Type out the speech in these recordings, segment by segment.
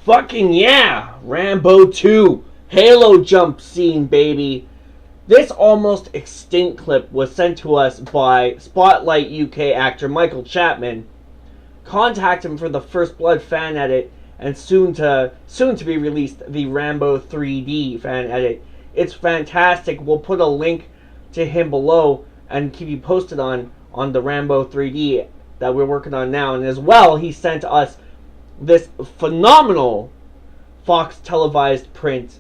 Fucking yeah! Rambo 2 Halo jump scene, baby. This almost extinct clip was sent to us by Spotlight UK actor Michael Chapman. Contact him for the First Blood fan edit and soon to be released the Rambo 3D fan edit. It's fantastic. We'll put a link to him below and keep you posted on the Rambo 3D that we're working on now. And as well, he sent us this phenomenal Fox televised print.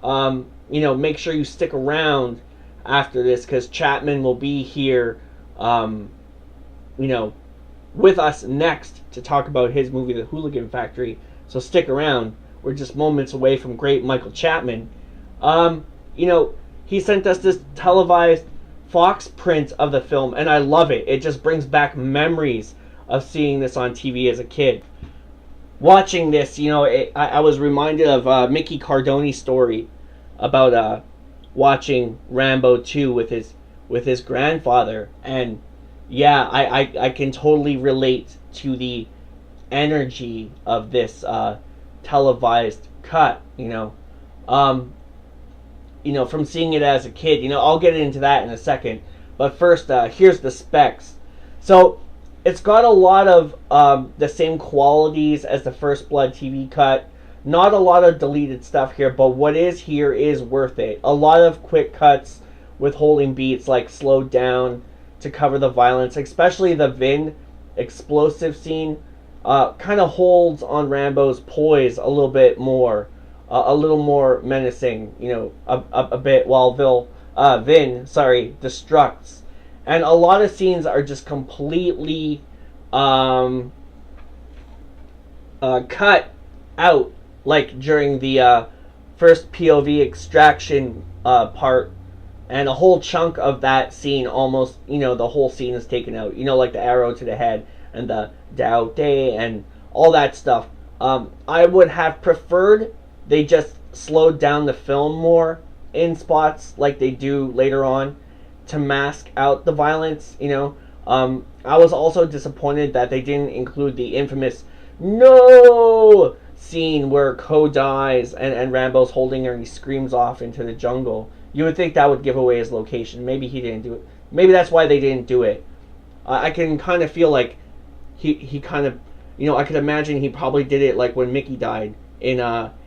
Make sure you stick around after this because Chapman will be here, with us next to talk about his movie, The Hooligan Factory. So stick around. We're just moments away from great Michael Chapman. He sent us this televised Fox print of the film, and I love it. It just brings back memories of seeing this on TV as a kid. Watching this, I was reminded of Mickey Cardone's story about watching Rambo 2 with his grandfather, and yeah, I can totally relate to the energy of this televised cut. From seeing it as a kid. I'll get into that in a second, but first, here's the specs. So it's got a lot of the same qualities as the First Blood TV cut. Not a lot of deleted stuff here, but what is here is worth it. A lot of quick cuts with holding beats, like slowed down to cover the violence, especially the Vin explosive scene. Kind of holds on Rambo's poise a little bit more, a little more menacing, a bit, while Vin destructs. And a lot of scenes are just completely cut out, like during the first POV extraction part, and a whole chunk of that scene, almost, the whole scene is taken out. Like the arrow to the head and the Dao Day and all that stuff. I would have preferred they just slowed down the film more in spots like they do later on to mask out the violence. I was also disappointed that they didn't include the infamous no scene where Ko dies and Rambo's holding her and he screams off into the jungle. You would think that would give away his location. Maybe he didn't do it. Maybe that's why they didn't do it. I can kind of feel like he kind of, I could imagine he probably did it like when Mickey died in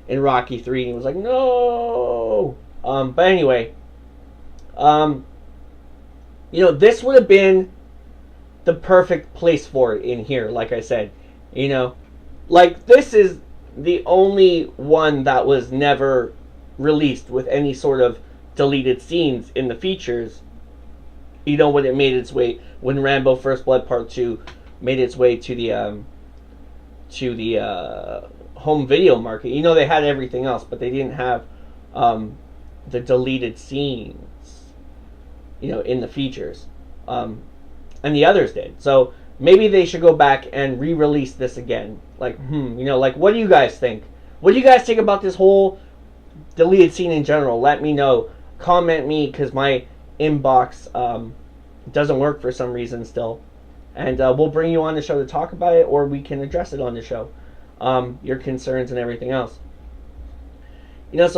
Rocky 3 and he was like, no. But anyway, this would have been the perfect place for it in here, like I said. Like, this is the only one that was never released with any sort of deleted scenes in the features. When it made its way, when Rambo First Blood Part 2 made its way to the home video market. They had everything else, but they didn't have the deleted scenes, in the features. And the others did. So maybe they should go back and re-release this again. Like, what do you guys think? What do you guys think about this whole deleted scene in general? Let me know. Comment me, because my inbox doesn't work for some reason still. And we'll bring you on the show to talk about it, or we can address it on the show. Your concerns and everything else. Because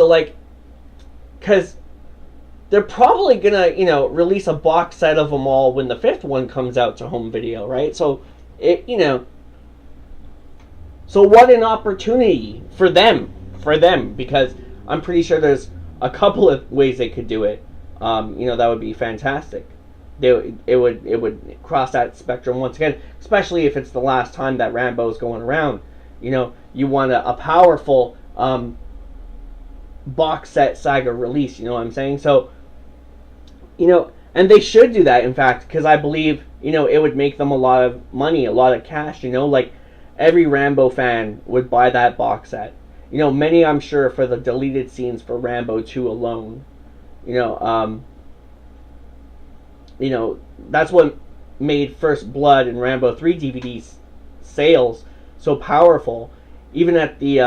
they're probably gonna, release a box set of them all when the 5th one comes out to home video, right? So, so what an opportunity for them, because I'm pretty sure there's a couple of ways they could do it. That would be fantastic. It would cross that spectrum once again, especially if it's the last time that Rambo's going around. You want a powerful box set saga release, you know what I'm saying? So, and they should do that, in fact, because I believe, it would make them a lot of money, a lot of cash, like every Rambo fan would buy that box set. Many, I'm sure, for the deleted scenes for Rambo 2 alone. That's what made First Blood and Rambo 3 DVDs sales so powerful. Even at the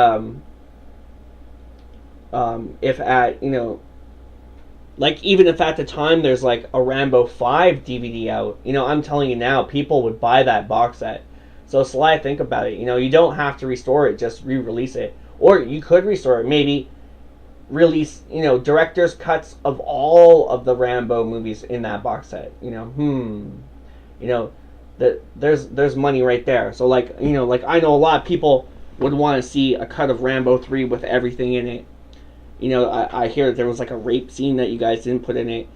even if at the time there's like a Rambo 5 DVD out, I'm telling you now, people would buy that box set. So Sly, think about it. You don't have to restore it, just re-release it. Or you could restore it. Maybe release, director's cuts of all of the Rambo movies in that box set. There's money right there. So like I know a lot of people would want to see a cut of Rambo 3 with everything in it. I hear that there was like a rape scene that you guys didn't put in it.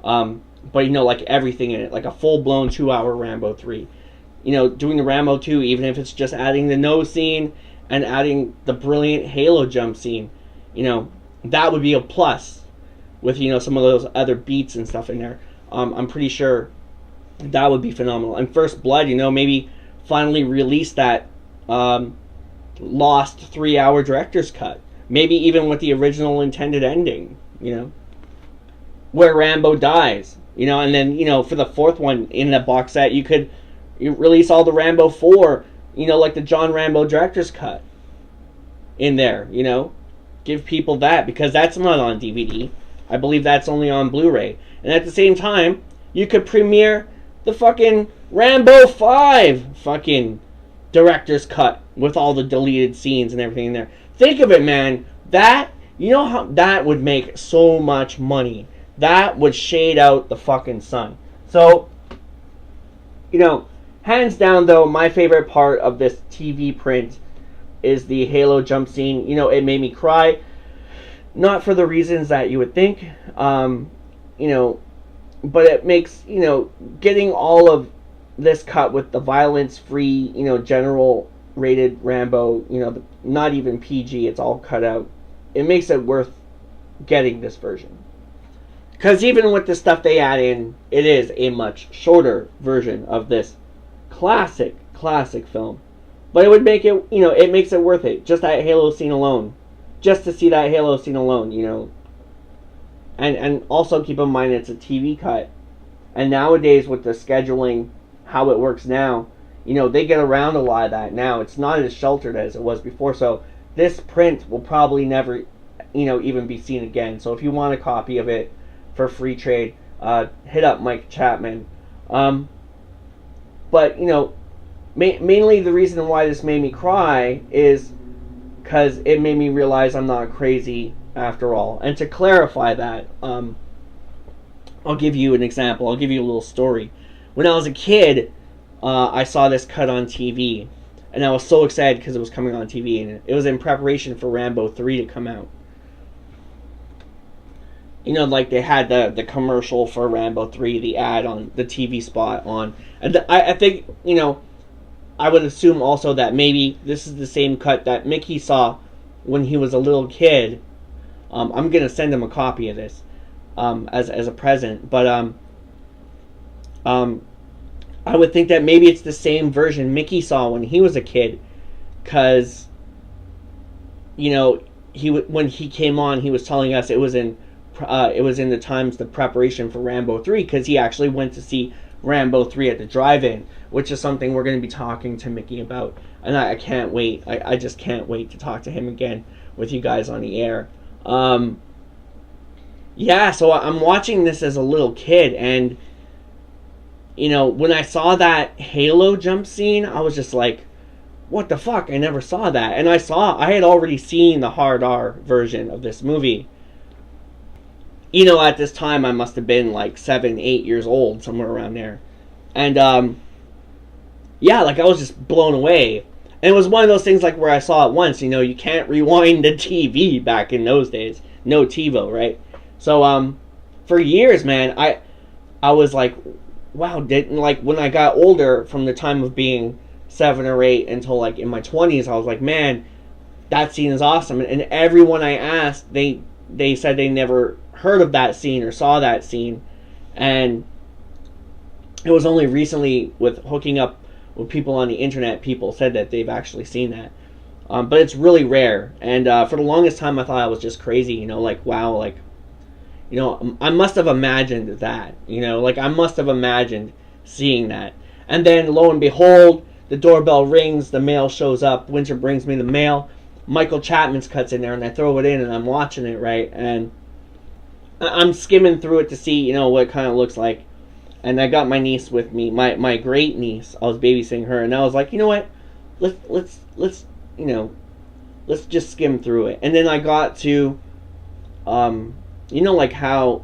But like everything in it, like a full-blown 2-hour Rambo 3. Doing the Rambo 2, even if it's just adding the nose scene and adding the brilliant Halo jump scene, that would be a plus with, some of those other beats and stuff in there. I'm pretty sure that would be phenomenal. And First Blood, maybe finally release that lost 3-hour director's cut. Maybe even with the original intended ending, where Rambo dies. And then, for the fourth one in the box set, you release all the Rambo 4, like the John Rambo director's cut in there, Give people that, because that's not on DVD. I believe that's only on Blu-ray. And at the same time, you could premiere the fucking Rambo 5 fucking director's cut with all the deleted scenes and everything in there. Think of it, man. That, how that would make so much money. That would shade out the fucking sun. So, hands down though, my favorite part of this TV print is the Halo jump scene. It made me cry. Not for the reasons that you would think. But it makes, getting all of this cut with the violence-free, general rated Rambo, not even PG, it's all cut out. It makes it worth getting this version. Because even with the stuff they add in, it is a much shorter version of this classic film. But it would make it, it makes it worth it. Just that Halo scene alone. Just to see that Halo scene alone, And also keep in mind it's a TV cut. And nowadays with the scheduling, how it works now, they get around a lot of that now. It's not as sheltered as it was before. So this print will probably never, even be seen again. So if you want a copy of it for free trade, hit up Mike Chapman. But, mainly the reason why this made me cry is because it made me realize I'm not crazy after all. And to clarify that, I'll give you an example. I'll give you a little story. When I was a kid, I saw this cut on TV, and I was so excited because it was coming on TV, and it was in preparation for Rambo 3 to come out. Like they had the commercial for Rambo 3, the ad on the TV spot on. And I think, I would assume also that maybe this is the same cut that Mickey saw when he was a little kid. I'm going to send him a copy of this as a present. But I would think that maybe it's the same version Mickey saw when he was a kid. Because, when he came on, he was telling us it was in the times the preparation for Rambo 3, because he actually went to see Rambo 3 at the drive-in, which is something we're going to be talking to Mickey about, and I can't wait. I just can't wait to talk to him again with you guys on the air. Yeah, so I'm watching this as a little kid, and when I saw that Halo jump scene, I was just like, what the fuck? I never saw that. And I had already seen the hard R version of this movie. At this time, I must have been like 7, 8 years old, somewhere around there. And, yeah, like I was just blown away. And it was one of those things like where I saw it once, you can't rewind the TV back in those days. No TiVo, right? So, for years, man, I was like, wow, when I got older, from the time of being 7 or 8 until like in my 20s, I was like, man, that scene is awesome. And everyone I asked, they said they never heard of that scene or saw that scene. And it was only recently with hooking up with people on the internet, people said that they've actually seen that. But it's really rare. And for the longest time, I thought I was just crazy, like, wow, like, I must have imagined that, like I must have imagined seeing that. And then lo and behold, the doorbell rings, the mail shows up, Winter brings me the mail, Michael Chapman's cut's in there, and I throw it in and I'm watching it, right? And I'm skimming through it to see, what it kind of looks like. And I got my niece with me, my great niece. I was babysitting her, and I was like, you know what? Let's let's just skim through it. And then I got to, you know, like how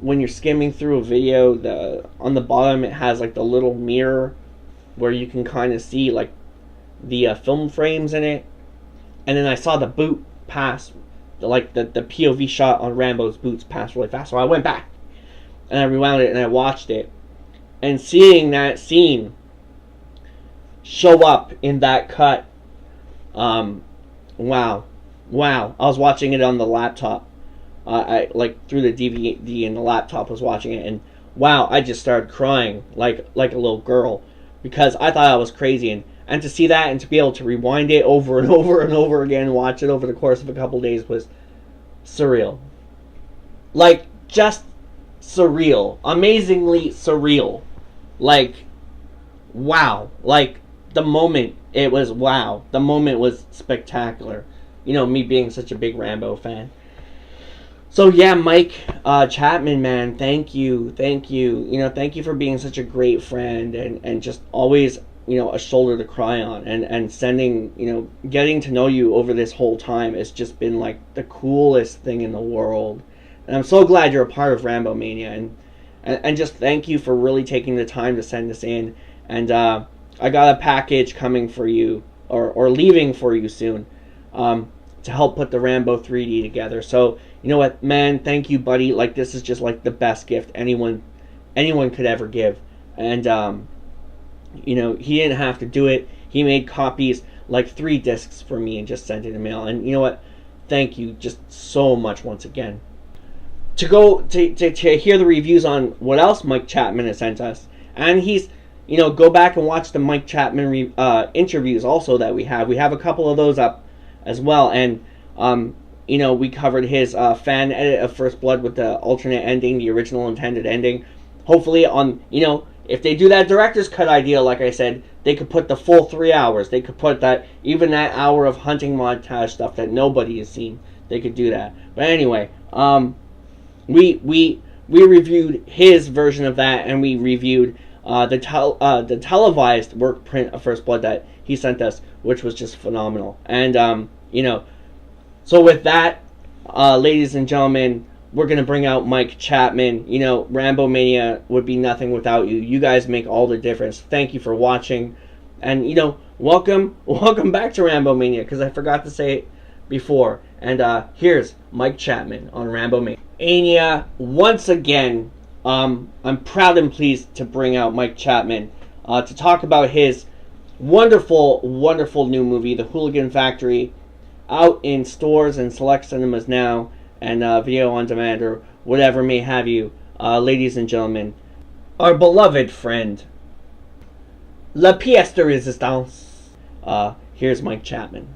when you're skimming through a video, on the bottom it has like the little mirror where you can kind of see like the film frames in it. And then I saw the boot pass, like the POV shot on Rambo's boots pass really fast. So I went back and I rewound it and I watched it. And seeing that scene show up in that cut, wow. I was watching it on the laptop. I like through the DVD, and the laptop was watching it, and wow, I just started crying like a little girl, because I thought I was crazy, and to see that and to be able to rewind it over and over and over again and watch it over the course of a couple days was surreal. Like, just surreal. Amazingly surreal. Like, wow. Like, the moment, it was wow. The moment was spectacular. You know, me being such a big Rambo fan. So yeah, Mike Chapman, man, thank you. You know, thank you for being such a great friend, and just always, you know, a shoulder to cry on, and sending, you know, getting to know you over this whole time has just been like the coolest thing in the world. And I'm so glad you're a part of RAMBOMANIA, and just thank you for really taking the time to send this in. And I got a package coming for you, or leaving for you soon, to help put the Rambo 3D together. So, you know what, man, thank you, buddy. Like, this is just like the best gift anyone could ever give. And you know, he didn't have to do it. He made copies, like 3 discs for me, and just sent it in the mail. And you know what, thank you just so much once again. To go to hear the reviews on what else Mike Chapman has sent us, and he's, you know, go back and watch the Mike Chapman interviews also that we have. We have a couple of those up as well. And you know, we covered his fan edit of First Blood with the alternate ending, the original intended ending. Hopefully on, you know, if they do that director's cut idea, like I said, they could put the full 3 hours. They could put that, even that hour of hunting montage stuff that nobody has seen. They could do that. But anyway, we reviewed his version of that, and we reviewed the televised work print of First Blood that he sent us, which was just phenomenal. And you know, so with that, ladies and gentlemen, we're going to bring out Mike Chapman. You know, RAMBOMANIA would be nothing without you. You guys make all the difference. Thank you for watching. And, you know, welcome back to RAMBOMANIA, because I forgot to say it before. And here's Mike Chapman on RAMBOMANIA. Once again, I'm proud and pleased to bring out Mike Chapman to talk about his wonderful, wonderful new movie, The Hooligan Factory, out in stores and select cinemas now, and video on demand, or whatever may have you. Ladies and gentlemen, our beloved friend, La pièce de résistance. Here's Mike Chapman.